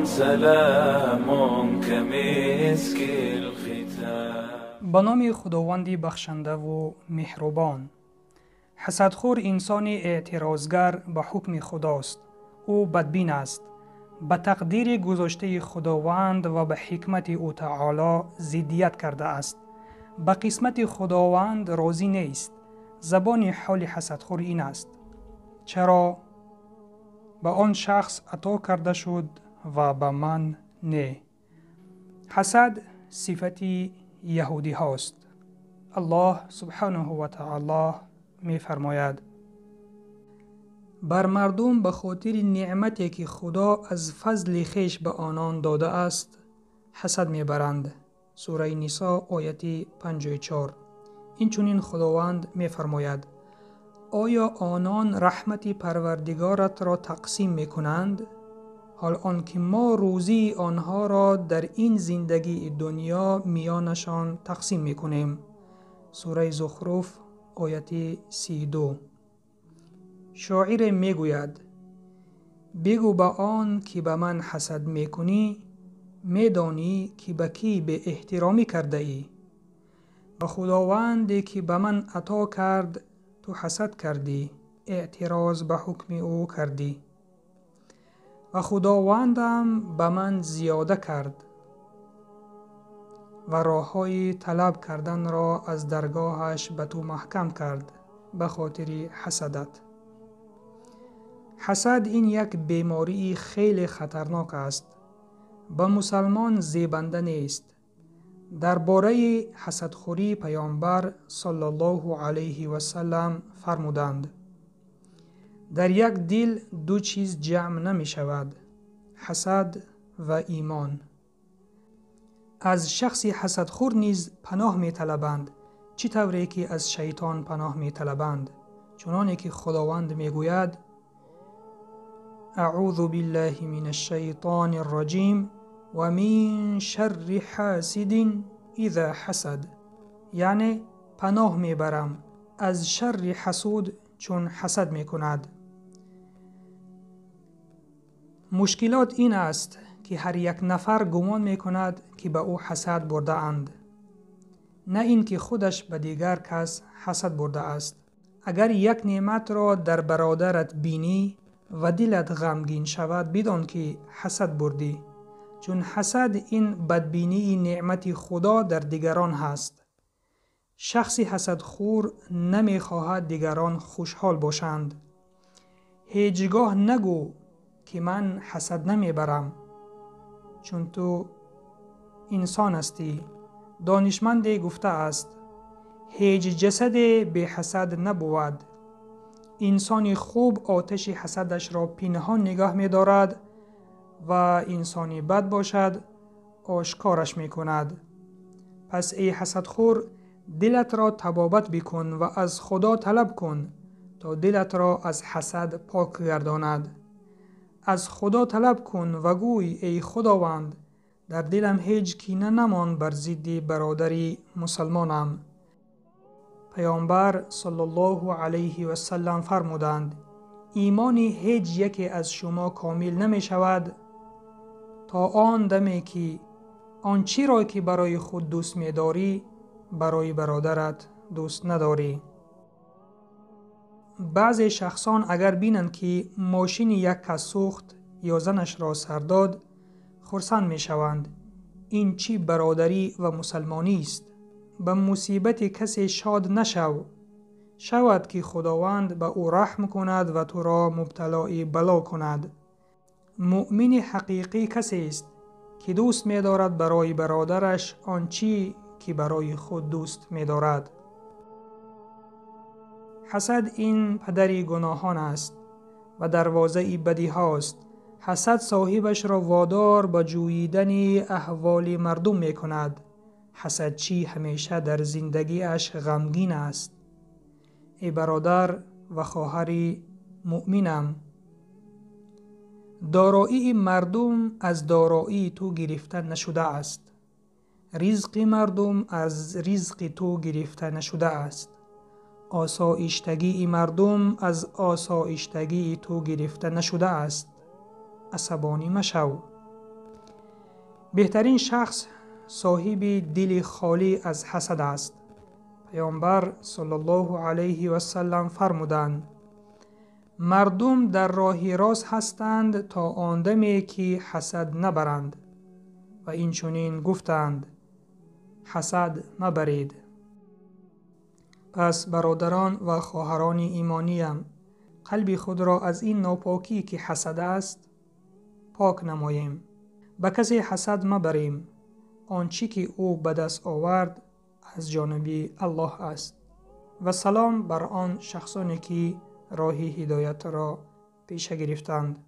سلام كمسك الختام. به نام خداوند بخشنده و مهربان. حسدخور انسان اعتراضگر به حکم خداست. او بدبین است. به تقدیر گذاشته خداوند و به حکمت او تعالی ضدیت کرده است. به قسمت خداوند راضی نیست. زبان حال حسدخور این است: چرا به آن شخص عطا کرده شد و به من نه؟ حسد صفتی یهودی هاست. الله سبحانه و تعالی می فرماید: بر مردم به خاطر نعمتی که خدا از فضل خویش به آنان داده است حسد می برند. سوره نساء آیه 54. این چنین خداوند می فرماید: آیا آنان رحمت پروردگارت را تقسیم می کنند؟ حال آنکه ما روزی آنها را در این زندگی دنیا میانشان تقسیم می کنیم. سوره زخرف آیه 32. شاعر می گوید: بگو به آن که به من حسد می کنی، می دانی که به کی به احترامی کرده ای؟ به خداوندی که به من عطا کرد تو حسد کردی، اعتراض به حکم او کردی. و خداوندم به من زیاده کرد و راههای طلب کردن را از درگاهش به تو محکم کرد به خاطر حسدت. حسد این یک بیماری خیلی خطرناک است. به مسلمان زیبنده نیست. درباره حسدخوری پیامبر صلی الله علیه و سلم فرمودند: در یک دل دو چیز جمع نمی شود: حسد و ایمان. از شخص حسدخور نیز پناه می طلبند، چی طوری که از شیطان پناه می طلبند، چنانه که خداوند می گوید: اعوذ بالله من الشیطان الرجیم و من شر حاسد اذا حسد. یعنی پناه می برم از شر حسود چون حسد می کند. مشکلات این است که هر یک نفر گمان می کند که به او حسد برده اند، نه این که خودش به دیگر کس حسد برده است. اگر یک نعمت را در برادرت بینی و دلت غمگین شود، بدان که حسد بردی، چون حسد این بدبینی نعمت خدا در دیگران هست. شخص حسدخور نمی خواهد دیگران خوشحال باشند. هیچگاه نگو که من حسد نمی برم، چون تو انسان هستی. دانشمند گفته است: هیچ جسد به حسد نبود. انسان خوب آتش حسدش را پنهان نگاه می دارد و انسانی بد باشد آشکارش می کند. پس ای حسدخور، دلت را طبابت بکن و از خدا طلب کن تا دلت را از حسد پاک گرداند. از خدا طلب کن و گوی: ای خداوند، در دلم هیچ کینه نماند بر ضد برادری مسلمانم. پیامبر صلی الله علیه و سلم فرمودند: ایمان هیچ یکی از شما کامل نمی شود تا آن دمی که آنچی را که برای خود دوست می داری برای برادرت دوست نداری. بعضی شخصان اگر بینند که ماشین یک کس سوخت یا زنش را سر داد خرسند می شوند. این چی برادری و مسلمانی است؟ به مصیبت کسی شاد نشو. شود که خداوند به او رحم کند و تو را مبتلای بلا کند. مؤمن حقیقی کسی است که دوست می دارد برای برادرش آنچی که برای خود دوست می دارد. حسد این پدر گناهان است و دروازه بدی هاست. حسد صاحبش را وادار به جوییدن احوال مردم می کند. حسدچی همیشه در زندگیش غمگین است. ای برادر و خواهر مؤمنم، دارایی مردم از دارایی تو گرفته نشده است. رزق مردم از رزق تو گرفته نشده است. آسایشتگی مردم از آسایشتگی تو گرفته نشده است. عصبانی مشو. بهترین شخص صاحب دل خالی از حسد است. پیامبر صلی الله علیه و سلم فرمودند: مردم در راه راست هستند تا آن دمی که حسد نبرند، و این چنین گفتند: حسد مبرید. پس برادران و خواهران ایمانیم، قلب خود را از این ناپاکی که حسد است پاک نماییم. به کسی حسد مبریم. آنچه که او به دست آورد از جانب الله است. و سلام بر آن شخصانی که راه هدایت را پیش گرفتند.